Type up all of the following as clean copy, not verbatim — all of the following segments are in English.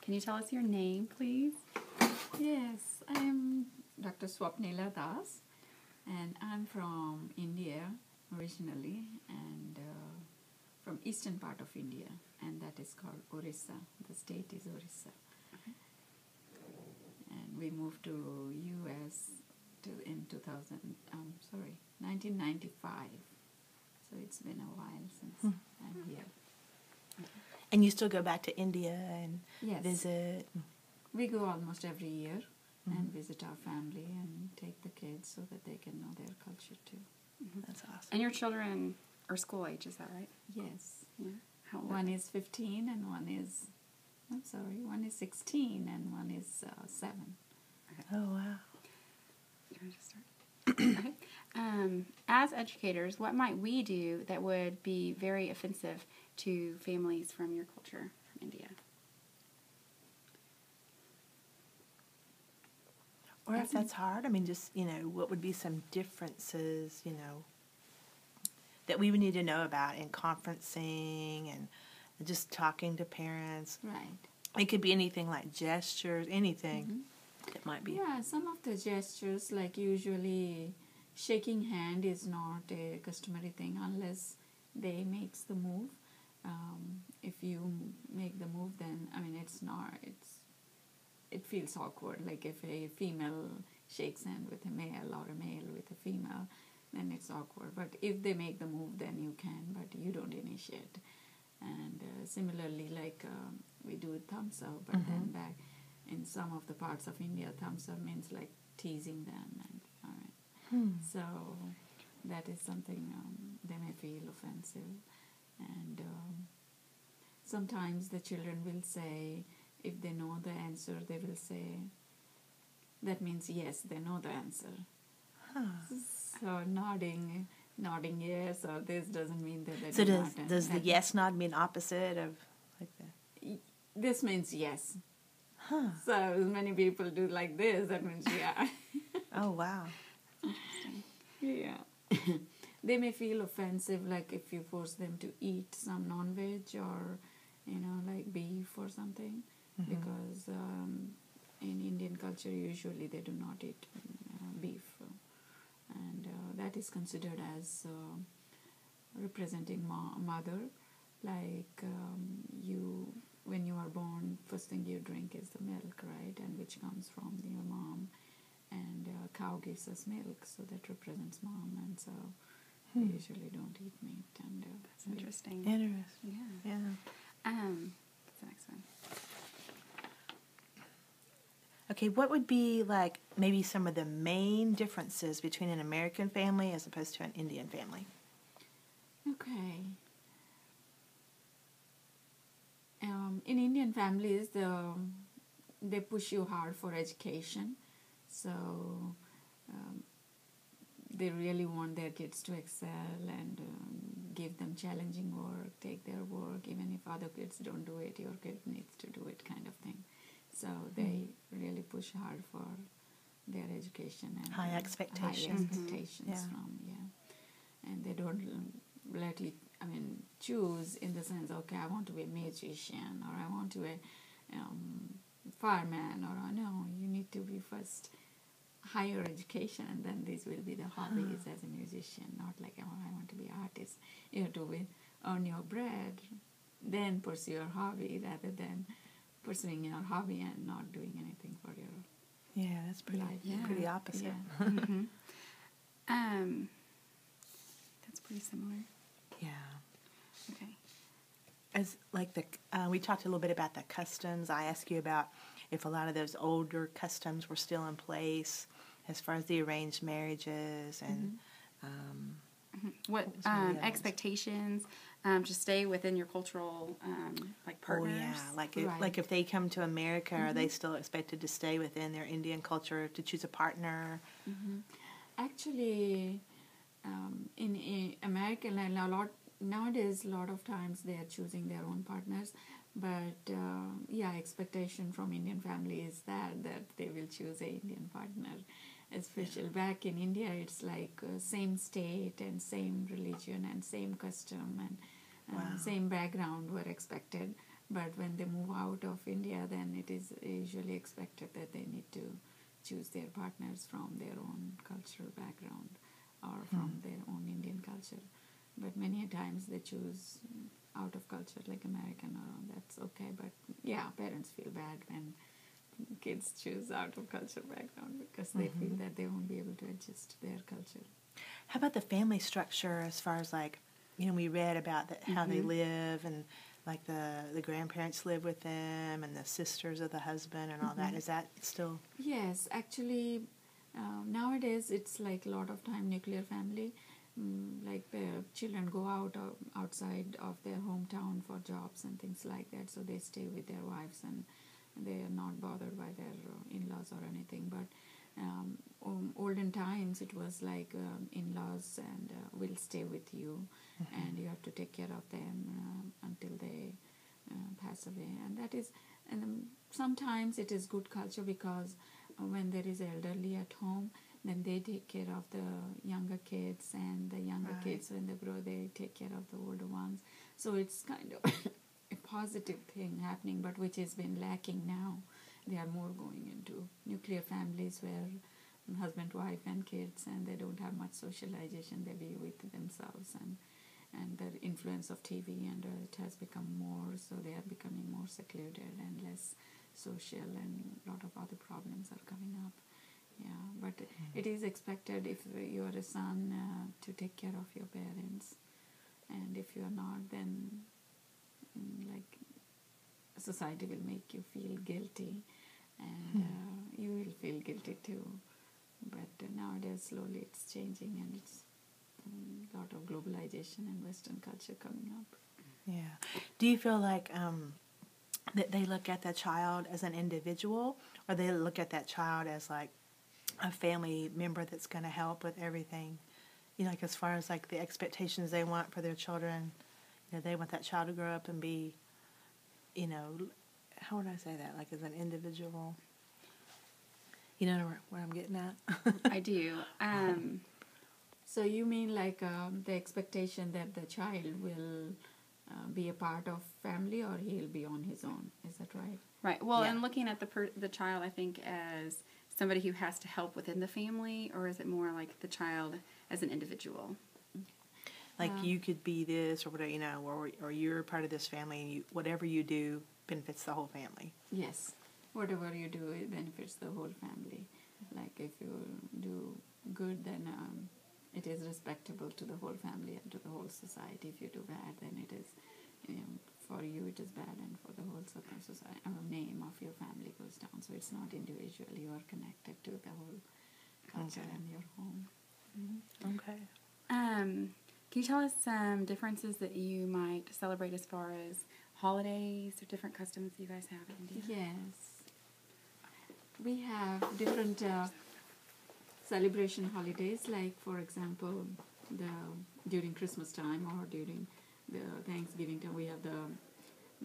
Can you tell us your name, please? Yes, I'm Dr. Swapnila Das, and I'm from India originally, and from eastern part of India, and that is called Orissa. The state is Orissa. And we moved to U.S. in 1995. So it's been a while since I'm here. And you still go back to India and Yes. visit? We go almost every year and visit our family and take the kids so that they can know their culture too. That's awesome. And your children are school age, is that right? Yes. Yeah. How old? One is 15 and one is 16 and one is 7. Oh, wow. You want to start? Okay. As educators, what might we do that would be very offensive to families from your culture, from India? Or if that's hard, I mean, just, what would be some differences, that we would need to know about in conferencing and just talking to parents? Right. It could be anything like gestures, anything that might be. Yeah, some of the gestures, like usually shaking hand is not a customary thing unless they makes the move. If you make the move, then, it feels awkward. Like if a female shakes hand with a male or a male with a female, then it's awkward. But if they make the move, then you can, but you don't initiate. And similarly, like we do thumbs up, but then back in some of the parts of India, thumbs up means like teasing them. And all right. So that is something they may feel offensive. And sometimes the children will say, if they know the answer, they will say, that means yes, they know the answer. So nodding yes or this doesn't mean that they So do does not. does the yes nod mean opposite of like that? This means yes. So as many people do like this, that means yeah. Oh, wow. Interesting. Yeah. They may feel offensive, like if you force them to eat some non-veg or, like beef or something, because in Indian culture usually they do not eat beef. And that is considered as representing mother. Like when you are born, first thing you drink is the milk, right? And which comes from your mom. And cow gives us milk, so that represents mom. And so we usually don't eat meat. And That's interesting. Interesting. Yeah. Yeah. What's the next one? Okay, what would be like maybe some of the main differences between an American family as opposed to an Indian family? Okay. In Indian families, they push you hard for education. So they really want their kids to excel and give them challenging work, take their work. Even if other kids don't do it, your kid needs to do it, kind of thing. So they really push hard for their education and High expectations. High expectations and they don't let you, choose in the sense, okay, I want to be a magician or I want to be a fireman or no, you need to be first higher education and then this will be the hobbies as a musician, not like, oh, I want to be an artist. You have to earn your bread, then pursue your hobby rather than pursuing your hobby and not doing anything for your Yeah, that's pretty life. pretty opposite. Yeah. That's pretty similar. Yeah. Okay. As like we talked a little bit about the customs. I asked you about if a lot of those older customs were still in place as far as the arranged marriages and what some of the others? expectations to stay within your cultural partners? Oh yeah, like if they come to America, are they still expected to stay within their Indian culture to choose a partner? Actually, in America, nowadays, a lot of times they are choosing their own partners. But expectation from Indian family is that they will choose an Indian partner. Especially back in India, it's like same state and same religion and same custom and same background were expected. But when they move out of India, then it is usually expected that they need to choose their partners from their own cultural background or from their own Indian culture. But many a times they choose out of culture, like American, or that's okay. But yeah, parents feel bad when kids choose out of culture background because they feel that they won't be able to adjust to their culture. How about the family structure as far as like, we read about how they live and like the grandparents live with them and the sisters of the husband and all that. Is that still? Yes, actually, nowadays it's like a lot of time nuclear family. Like the children go outside of their hometown for jobs and things like that, so they stay with their wives and they are not bothered by their in-laws or anything. But olden times it was like in-laws and will stay with you, and you have to take care of them until they pass away. And that is, and sometimes it is good culture because when there is elderly at home, then they take care of the younger kids, and the younger kids, when they grow, they take care of the older ones. So it's kind of a positive thing happening, but which has been lacking now. They are more going into nuclear families where husband, wife, and kids, and they don't have much socialization. They be with themselves, and the influence of TV and it has become more, so they are becoming more secluded and less social, and a lot of other problems are coming up. Yeah, but it is expected if you are a son to take care of your parents, and if you are not, then like society will make you feel guilty, and you will feel guilty too. But nowadays slowly it's changing, and it's a lot of globalization and Western culture coming up. Yeah. Do you feel like that they look at the child as an individual, or they look at that child as like a family member that's going to help with everything? Like as far as like the expectations they want for their children, they want that child to grow up and be, how would I say that? Like as an individual. You know what I'm getting at? I do. So you mean like the expectation that the child will be a part of family, or he'll be on his own? Is that right? Right. Well, Yeah. and looking at the child, I think as somebody who has to help within the family, or is it more like the child as an individual? Like you could be this or whatever, or you're part of this family, and whatever you do benefits the whole family. Yes. Whatever you do, it benefits the whole family. Like if you do good, then it is respectable to the whole family and to the whole society. If you do bad, then it is, for you it is bad, and for the whole society, name of your family goes down. So it's not individual. You are connected to the whole culture and your home. Okay. Can you tell us some differences that you might celebrate as far as holidays or different customs you guys have in India? Yes. We have different celebration holidays, like for example, during Christmas time or during the Thanksgiving time, we have the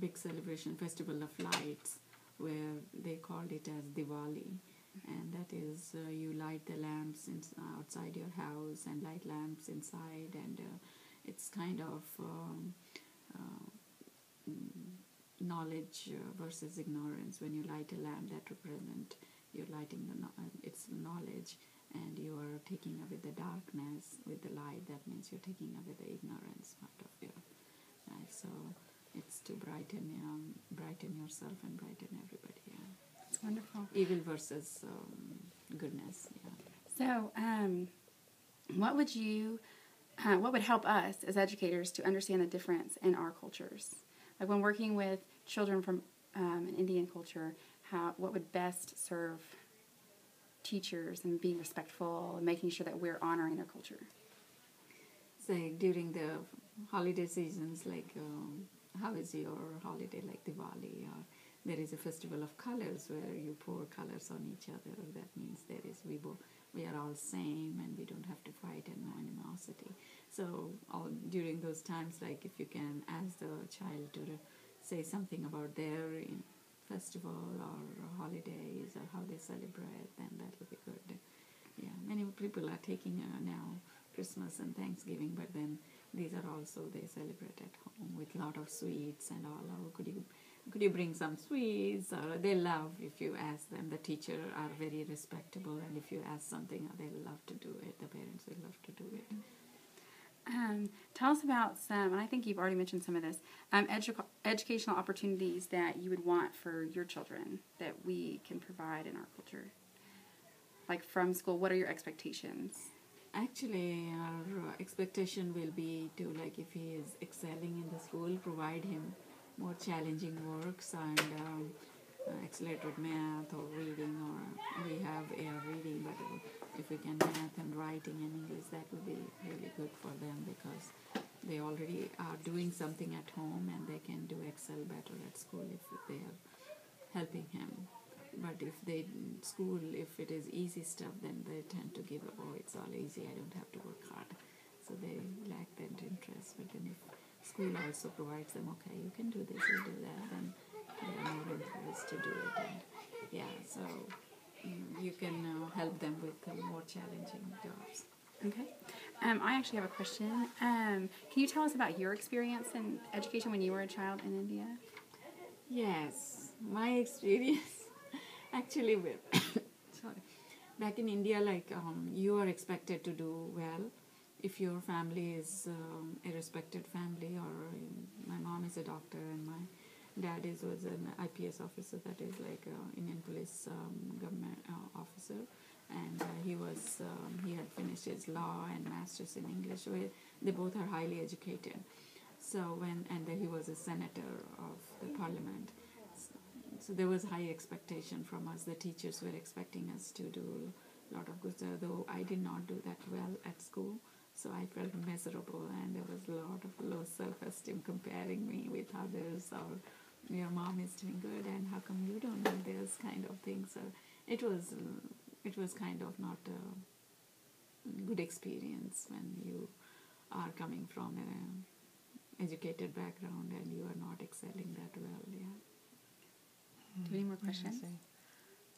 big celebration festival of lights, where they called it as Diwali, and that is you light the lamps outside your house and light lamps inside, and it's kind of knowledge versus ignorance. When you light a lamp, that represents you're lighting it's knowledge, and you are taking away the darkness with the light. That means you're taking away the ignorance part of your life. So it's to brighten yourself and brighten everybody. Yeah. That's wonderful. Evil versus goodness. Yeah. So, what would help us as educators to understand the difference in our cultures? Like when working with children from an Indian culture, what would best serve teachers and being respectful and making sure that we're honoring their culture? Say during the holiday seasons, like how is your holiday, like Diwali, or there is a festival of colors where you pour colors on each other. That means we are all same, and we don't have to fight, and no animosity. So during those times, like if you can ask the child to say something about their festival or holidays or how they celebrate, then that will be good. Yeah, many people are taking now Christmas and Thanksgiving, but then these are also they celebrate at home with a lot of sweets and all. How could you could you bring some sweets? Or they love if you ask them. The teacher are very respectable, and if you ask something, they love to do it. The parents will love to do it. Tell us about some, and I think you've already mentioned some of this, educational opportunities that you would want for your children that we can provide in our culture. Like from school, what are your expectations? Actually, our expectation will be to, like, if he is excelling in the school, provide him more challenging works and accelerate with math or reading, or we have reading, but if we can math and writing and English, that will be really good for them because they already are doing something at home and they can do excel better at school if they are helping him. But if they school, if it is easy stuff, then they tend to give up. Oh, it's all easy. I don't have to work hard. So they lack that interest. But then if school also provides them, okay, you can do this, you do that, then they are more encouraged to do it. And yeah, so you can help them with more challenging jobs. Okay. I actually have a question. Can you tell us about your experience in education when you were a child in India? Yes, my experience. Actually, sorry. Back in India, like you are expected to do well if your family is a respected family, or my mom is a doctor and my dad was an IPS officer, that is like Indian police government officer, and he had finished his law and masters in English. So they both are highly educated. So he was a senator of the parliament. So there was high expectation from us. The teachers were expecting us to do a lot of good, though I did not do that well at school. So I felt miserable, and there was a lot of low self-esteem comparing me with others, or your mom is doing good and how come you don't do this kind of thing. So it was kind of not a good experience when you are coming from an educated background and you are not excelling that well. Yeah. Do you have any more questions?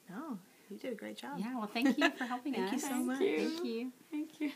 No, you did a great job. Yeah, well, thank you for helping us. Thank you so much. Thank you. Thank you.